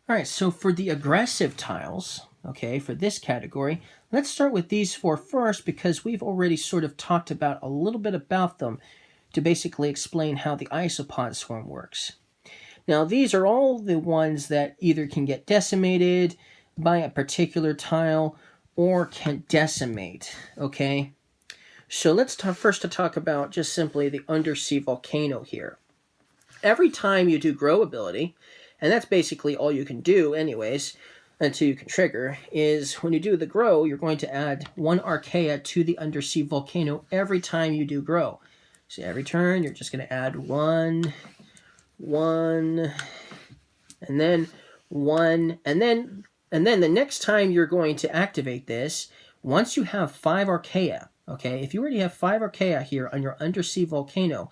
All right, so for the aggressive tiles, okay, for this category, let's start with these four first because we've already sort of talked about a little bit about them to basically explain how the isopod swarm works. Now, these are all the ones that either can get decimated by a particular tile or can decimate, okay? So let's first talk about just simply the Undersea Volcano here. Every time you do grow ability, and that's basically all you can do anyways, until you can trigger, is when you do the grow, you're going to add 1 Archaea to the Undersea Volcano every time you do grow. So every turn, you're just going to add 1, and then 1, and then the next time you're going to activate this, once you have 5 Archaea, okay, if you already have 5 Archaea here on your Undersea Volcano,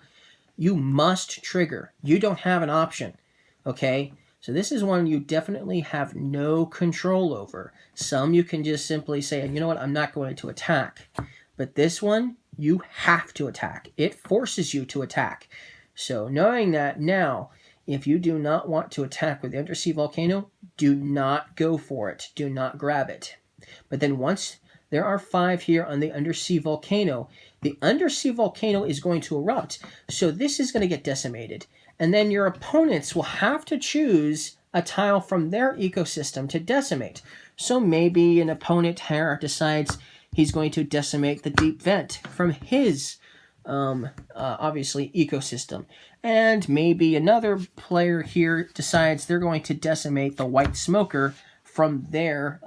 you must trigger. You don't have an option, okay? So this is one you definitely have no control over. Some you can just simply say, you know what, I'm not going to attack. But this one, you have to attack. It forces you to attack. So knowing that now, if you do not want to attack with the Undersea Volcano, do not go for it. Do not grab it. But then once there are 5 here on the Undersea Volcano, the Undersea Volcano is going to erupt. So this is going to get decimated. And then your opponents will have to choose a tile from their ecosystem to decimate. So maybe an opponent here decides he's going to decimate the deep vent from his obviously ecosystem, and maybe another player here decides they're going to decimate the white smoker from their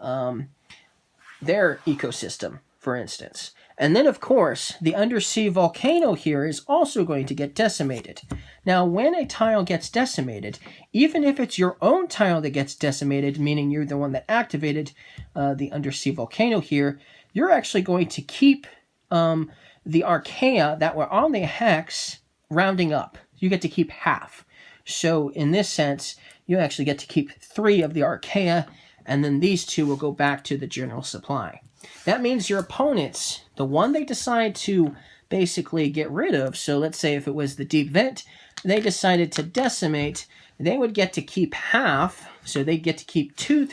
ecosystem, for instance. And then, of course, the Undersea Volcano here is also going to get decimated. Now, when a tile gets decimated, even if it's your own tile that gets decimated, meaning you're the one that activated the Undersea Volcano here, you're actually going to keep the Archaea that were on the hex rounding up. You get to keep half. So in this sense, you actually get to keep 3 of the Archaea, and then these 2 will go back to the general supply. That means your opponents, the one they decide to basically get rid of, so let's say if it was the deep vent, they decided to decimate, they would get to keep half, so they get to keep 2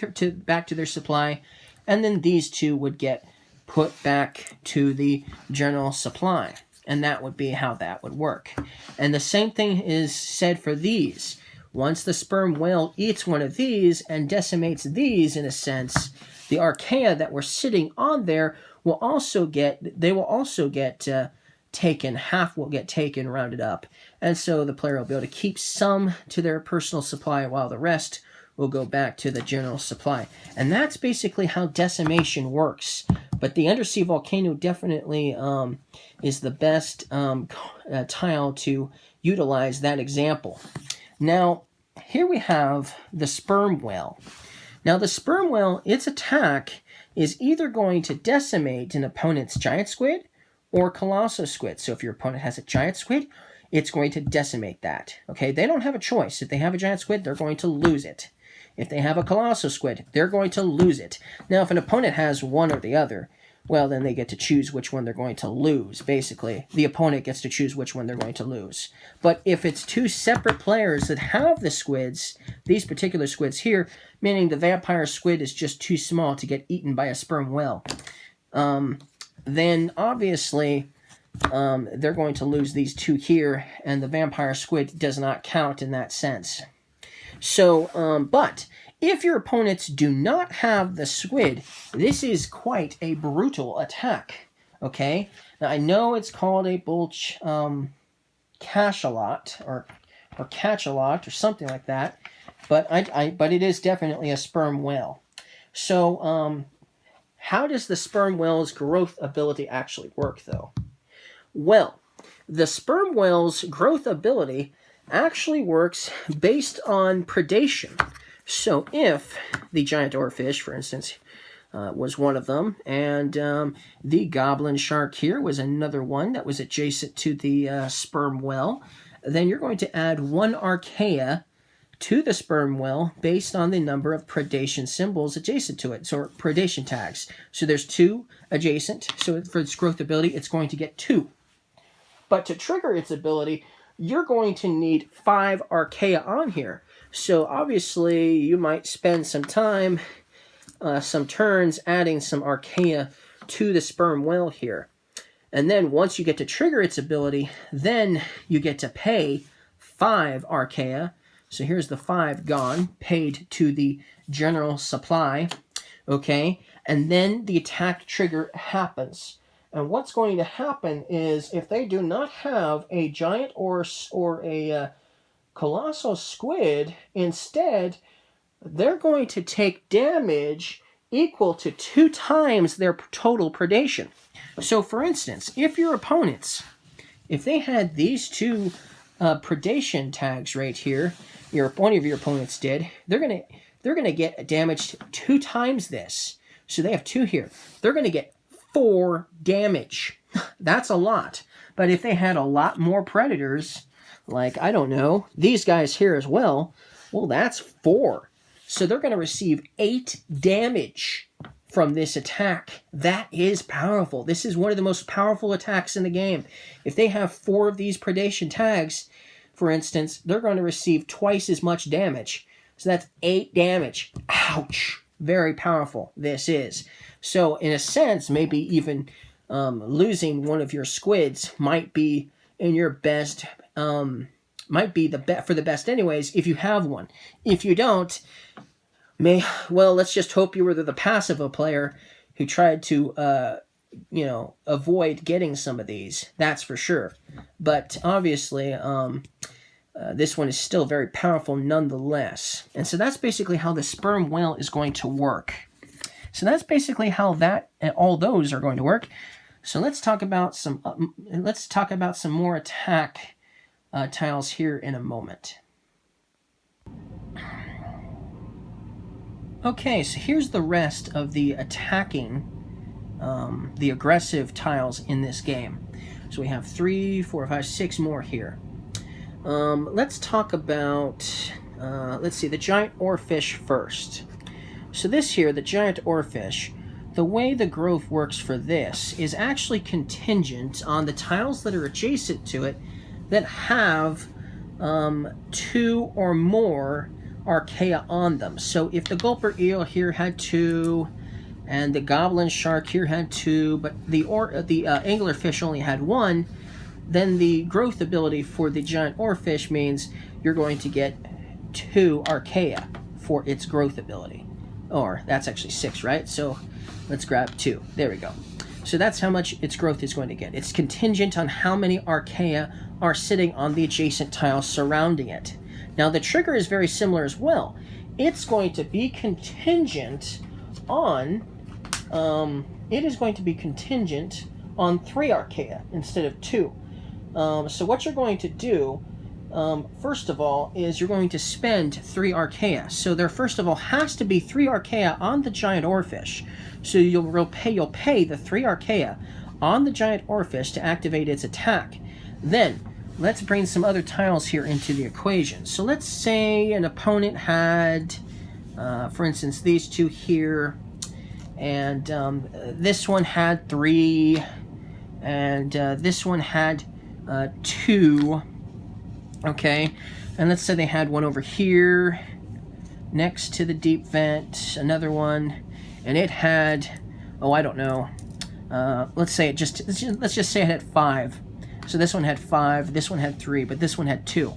back to their supply, and then these 2 would get put back to the general supply. And that would be how that would work. And the same thing is said for these. Once the sperm whale eats one of these and decimates these, in a sense, the Archaea that were sitting on there will also get taken. Half will get taken, rounded up. And so the player will be able to keep some to their personal supply while the rest will go back to the general supply. And that's basically how decimation works. But the Undersea Volcano definitely is the best tile to utilize that example. Now, here we have the Sperm Whale. Now, the Sperm Whale, its attack is either going to decimate an opponent's giant squid or colossal squid. So if your opponent has a giant squid, it's going to decimate that. Okay, they don't have a choice. If they have a giant squid, they're going to lose it. If they have a colossal squid, they're going to lose it. Now, if an opponent has one or the other, well, then they get to choose which one they're going to lose, basically. The opponent gets to choose which one they're going to lose. But if it's 2 separate players that have the squids, these particular squids here, meaning the vampire squid is just too small to get eaten by a sperm whale, then obviously they're going to lose these 2 here, and the vampire squid does not count in that sense. So, but if your opponents do not have the squid, this is quite a brutal attack, okay? Now, I know it's called a bull cachalot, or cachalot, or something like that, but but it is definitely a sperm whale. So, how does the sperm whale's growth ability actually work, though? Well, the sperm whale's growth ability actually works based on predation. So if the giant oarfish, for instance, was one of them, and the Goblin Shark here was another one that was adjacent to the sperm whale, then you're going to add 1 Archaea to the sperm whale based on the number of predation symbols adjacent to it, so predation tags. So there's 2 adjacent, so for its growth ability, it's going to get 2. But to trigger its ability, you're going to need 5 archaea on here. So obviously you might spend some time, some turns adding some archaea to the sperm whale here. And then once you get to trigger its ability, then you get to pay 5 archaea. So here's the 5 gone, paid to the general supply. Okay, and then the attack trigger happens. And what's going to happen is if they do not have a giant or a colossal squid, instead, they're going to take damage equal to 2 times their total predation. So, for instance, if your opponents, if they had these 2 predation tags right here, one of your opponents did, they're gonna get damaged 2 times this. So they have 2 here. They're gonna get 4 damage. That's a lot. But if they had a lot more predators, like, I don't know, these guys here as well, well, that's 4. So they're going to receive 8 damage from this attack. That is powerful. This is one of the most powerful attacks in the game. If they have 4 of these predation tags, for instance, they're going to receive twice as much damage. So that's 8 damage. Ouch. Very powerful this is. So in a sense, maybe even losing one of your squids might be in your best, might be for the best anyways if you have one. If you don't, well, let's just hope you were the passive player who tried to avoid getting some of these. That's for sure. But obviously, this one is still very powerful nonetheless. And so that's basically how the sperm whale is going to work. So that's basically how all those are going to work. So let's talk about some more attack tiles here in a moment. Okay, so here's the rest of the attacking, the aggressive tiles in this game. So we have 3, 4, 5, 6 more here. Let's talk about, let's see, the giant oarfish first. So this here, the giant oarfish, the way the growth works for this is actually contingent on the tiles that are adjacent to it that have 2 or more archaea on them. So if the Gulper Eel here had 2, and the Goblin Shark here had 2, but the anglerfish only had 1, then the growth ability for the giant oarfish means you're going to get 2 archaea for its growth ability. Or that's actually 6, right? So let's grab 2. There we go. So that's how much its growth is going to get. It's contingent on how many archaea are sitting on the adjacent tiles surrounding it. Now the trigger is very similar as well. It's going to be contingent on 3 archaea instead of 2. So what you're going to do, first of all, is you're going to spend 3 archaea. So there first of all has to be 3 archaea on the giant oarfish. So you'll pay the 3 archaea on the giant oarfish to activate its attack. Then let's bring some other tiles here into the equation. So let's say an opponent had, for instance, these 2 here, and this one had 3, and this one had 2. Okay, and let's say they had one over here next to the deep vent, another one, and it had, oh, I don't know, let's just say it had 5. So this one had 5, this one had 3, but this one had 2.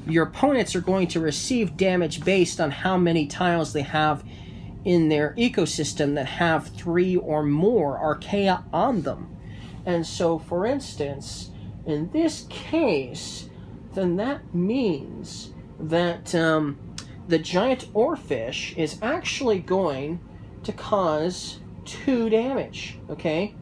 Your opponents are going to receive damage based on how many tiles they have in their ecosystem that have 3 or more archaea on them. And so, for instance, in this case, then that means that the giant oarfish is actually going to cause 2 damage, okay?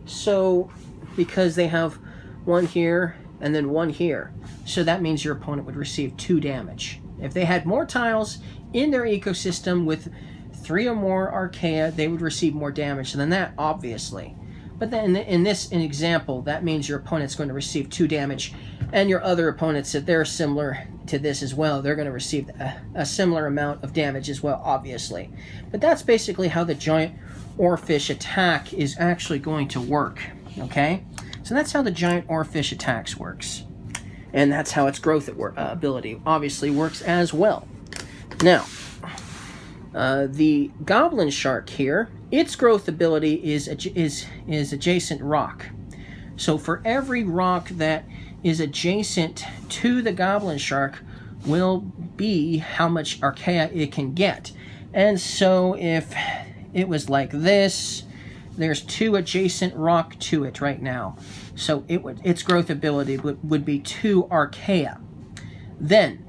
So, because they have 1 here and then 1 here. So that means your opponent would receive 2 damage. If they had more tiles in their ecosystem with 3 or more archaea, they would receive more damage than that, obviously. But then in this example, that means your opponent's going to receive 2 damage, and your other opponents, if they're similar to this as well, they're going to receive a similar amount of damage as well, obviously. But that's basically how the giant oarfish attack is actually going to work, okay? So that's how the giant oarfish attacks works. And that's how its growth ability obviously works as well. Now, the Goblin Shark here, its growth ability is adjacent rock. So for every rock that is adjacent to the Goblin Shark will be how much archaea it can get. And so if it was like this, there's 2 adjacent rock to it right now. So its growth ability would be 2 archaea. Then,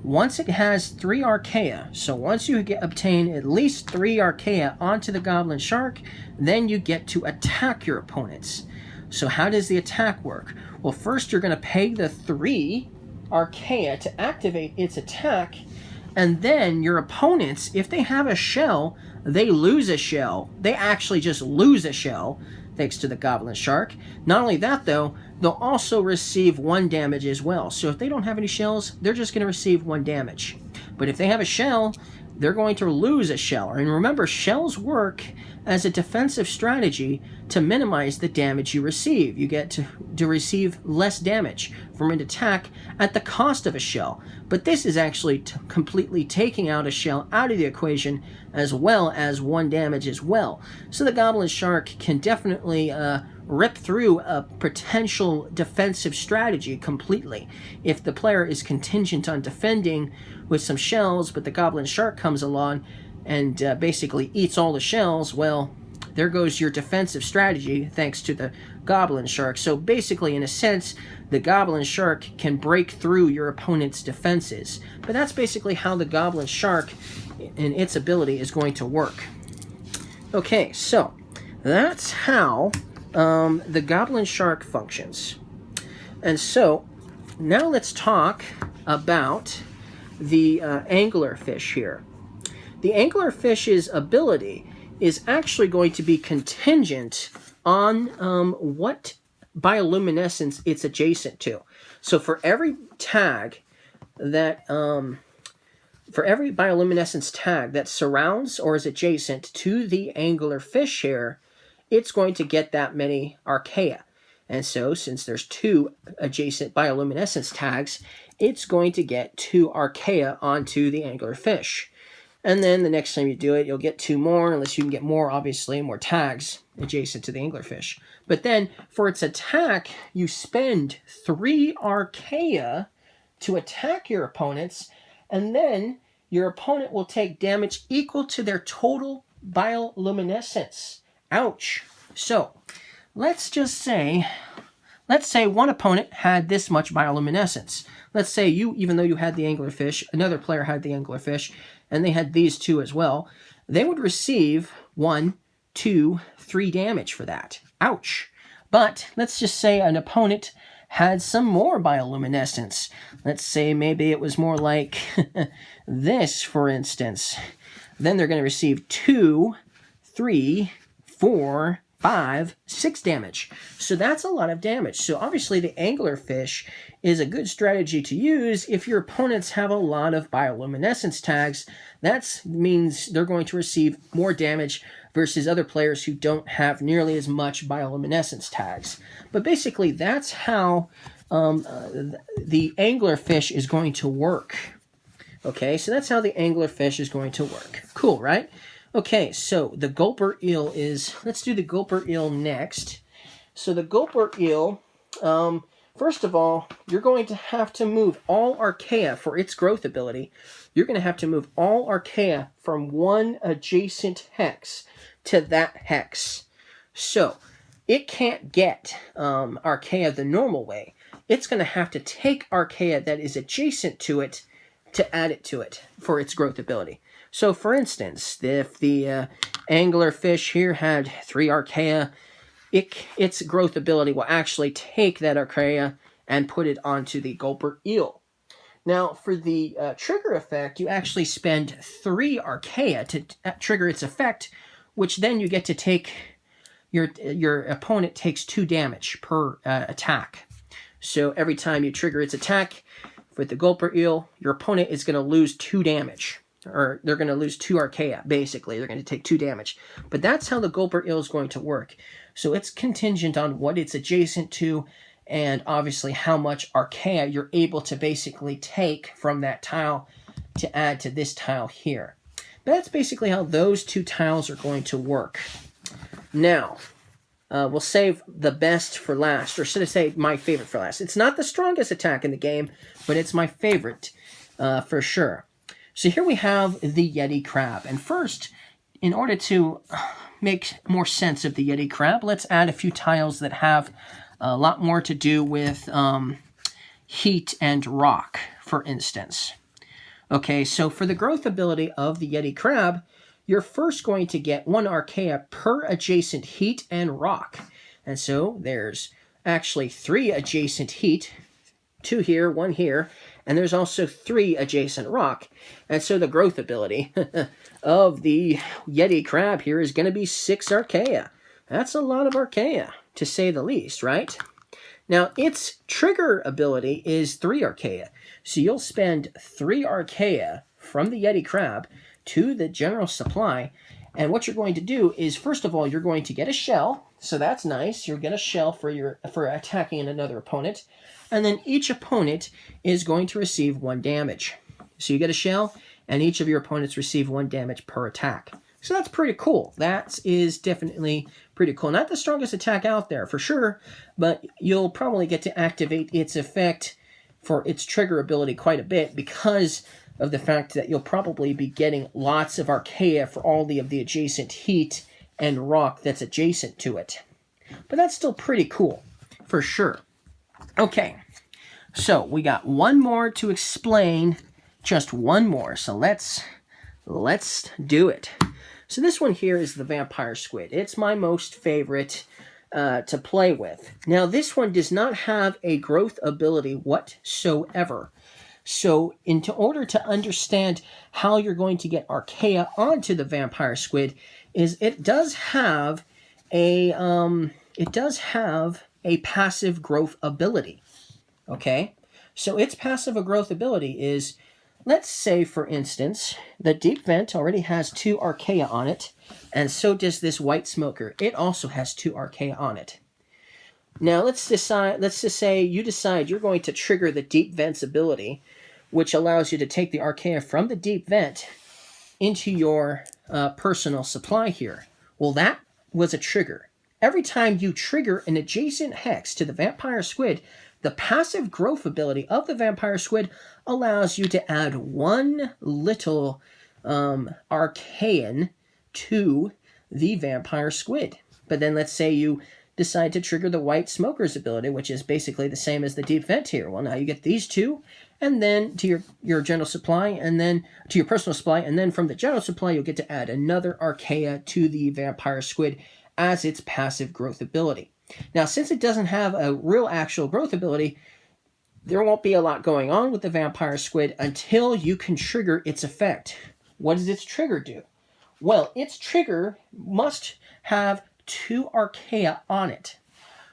once it has 3 archaea, so once you obtain at least 3 archaea onto the Goblin Shark, then you get to attack your opponents. So how does the attack work? Well, first you're going to pay the 3 archaea to activate its attack, and then your opponents, if they have a shell, they lose a shell. They actually just lose a shell, thanks to the Goblin Shark. Not only that, though, they'll also receive 1 damage as well. So if they don't have any shells, they're just going to receive 1 damage. But if they have a shell, they're going to lose a shell. And remember, shells work as a defensive strategy to minimize the damage you receive. You get to receive less damage from an attack at the cost of a shell. But this is actually completely taking out a shell out of the equation, as well as 1 damage as well. So the Goblin Shark can definitely rip through a potential defensive strategy completely. If the player is contingent on defending with some shells, but the Goblin Shark comes along and basically eats all the shells, well, there goes your defensive strategy thanks to the Goblin Shark. So basically, in a sense, the Goblin Shark can break through your opponent's defenses. But that's basically how the Goblin Shark and its ability is going to work. Okay, so that's how the Goblin Shark functions. And so now let's talk about the anglerfish here. The anglerfish's ability is actually going to be contingent on what bioluminescence it's adjacent to. So for every tag that for every bioluminescence tag that surrounds or is adjacent to the anglerfish here, it's going to get that many archaea. And so since there's 2 adjacent bioluminescence tags, it's going to get 2 archaea onto the anglerfish. And then the next time you do it, you'll get 2 more, unless you can get more, obviously, more tags adjacent to the anglerfish. But then, for its attack, you spend 3 archaea to attack your opponents, and then your opponent will take damage equal to their total bioluminescence. Ouch. So, let's say one opponent had this much bioluminescence. Let's say even though you had the anglerfish, another player had the anglerfish, and they had these 2 as well, they would receive 1, 2, 3 damage for that. Ouch. But let's just say an opponent had some more bioluminescence. Let's say maybe it was more like this, for instance. Then they're going to receive 2, 3, 4, 5, 6 damage. So that's a lot of damage. So obviously the anglerfish is a good strategy to use if your opponents have a lot of bioluminescence tags. That means they're going to receive more damage versus other players who don't have nearly as much bioluminescence tags. But basically that's how the anglerfish is going to work. Okay, so that's how the anglerfish is going to work. Cool, right? Okay, so the Gulper Eel let's do the Gulper Eel next. So the Gulper Eel, first of all, you're going to have to move all archaea for its growth ability. You're going to have to move all archaea from one adjacent hex to that hex. So it can't get archaea the normal way. It's going to have to take archaea that is adjacent to it to add it to it for its growth ability. So, for instance, if the anglerfish here had 3 archaea, its growth ability will actually take that archaea and put it onto the Gulper Eel. Now, for the trigger effect, you actually spend 3 archaea to trigger its effect, which then you get to take, your opponent takes 2 damage per attack. So every time you trigger its attack with the Gulper Eel, your opponent is going to lose 2 damage. or they're going to lose 2 archaea, basically. They're going to take 2 damage. But that's how the Gulper Eel is going to work. So it's contingent on what it's adjacent to, and obviously how much archaea you're able to basically take from that tile to add to this tile here. But that's basically how those 2 tiles are going to work. Now, we'll save the best for last, or should I say my favorite for last. It's not the strongest attack in the game, but it's my favorite for sure. So here we have the Yeti crab. And first, in order to make more sense of the Yeti crab, let's add a few tiles that have a lot more to do with heat and rock, for instance. Okay, so for the growth ability of the Yeti crab, you're first going to get 1 archaea per adjacent heat and rock. And so there's actually 3 adjacent heat, 2 here, 1 here, and there's also 3 adjacent rock. And so the growth ability of the Yeti crab here is going to be 6 archaea. That's a lot of archaea, to say the least, right? Now, its trigger ability is 3 archaea. So you'll spend 3 archaea from the Yeti crab to the general supply. And what you're going to do is, first of all, you're going to get a shell. So that's nice. You'll get a shell for attacking another opponent. And then each opponent is going to receive 1 damage. So you get a shell, and each of your opponents receive 1 damage per attack. So that's pretty cool. That is definitely pretty cool. Not the strongest attack out there, for sure, but you'll probably get to activate its effect for its trigger ability quite a bit because of the fact that you'll probably be getting lots of archaea for all of the adjacent heat and rock that's adjacent to it. But that's still pretty cool, for sure. Okay, so we got 1 more to explain, just 1 more. So let's do it. So this one here is the vampire squid. It's my most favorite to play with. Now this one does not have a growth ability whatsoever. So in order to understand how you're going to get archaea onto the vampire squid, is it does have a passive growth ability. Okay, so its passive growth ability is, let's say for instance, the deep vent already has 2 archaea on it, and so does this white smoker. It also has 2 archaea on it. Now let's just say you decide you're going to trigger the deep vent's ability, which allows you to take the archaea from the deep vent into your personal supply here. Well, that was a trigger. Every time you trigger an adjacent hex to the vampire squid, the passive growth ability of the vampire squid allows you to add 1 little archaean to the vampire squid. But then let's say you decide to trigger the white smoker's ability, which is basically the same as the deep vent here. Well, now you get these 2, and then to your general supply, and then to your personal supply, and then from the general supply, you'll get to add another archaea to the vampire squid as its passive growth ability. Now, since it doesn't have a real actual growth ability, there won't be a lot going on with the vampire squid until you can trigger its effect. What does its trigger do? Well, its trigger must have 2 archaea on it.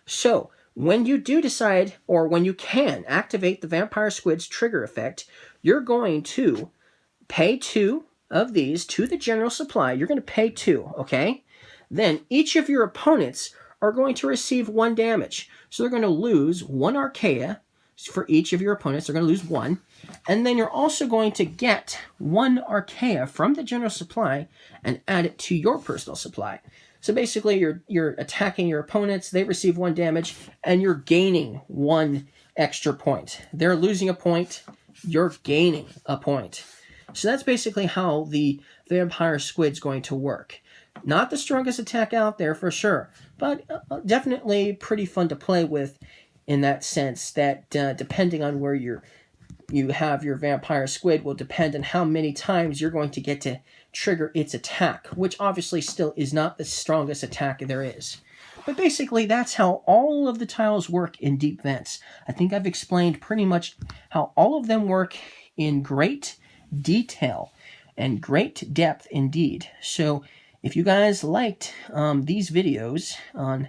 So, when you do decide, or when you can activate the vampire squid's trigger effect, you're going to pay 2 of these to the general supply. You're going to pay 2, okay? Then each of your opponents are going to receive 1 damage. So they're going to lose 1 archaea for each of your opponents. They're going to lose 1. And then you're also going to get 1 archaea from the general supply and add it to your personal supply. So basically, you're attacking your opponents, they receive 1 damage, and you're gaining 1 extra point. They're losing a point, you're gaining a point. So that's basically how the vampire squid's going to work. Not the strongest attack out there for sure, but definitely pretty fun to play with in that sense that depending on where you have your vampire squid will depend on how many times you're going to get to trigger its attack, which obviously still is not the strongest attack there is. But basically, that's how all of the tiles work in deep vents. I think I've explained pretty much how all of them work in great detail and great depth indeed. So if you guys liked these videos on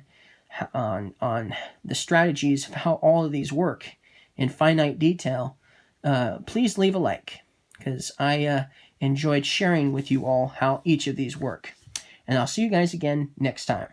the strategies of how all of these work in finite detail, please leave a like, because I enjoyed sharing with you all how each of these work. And I'll see you guys again next time.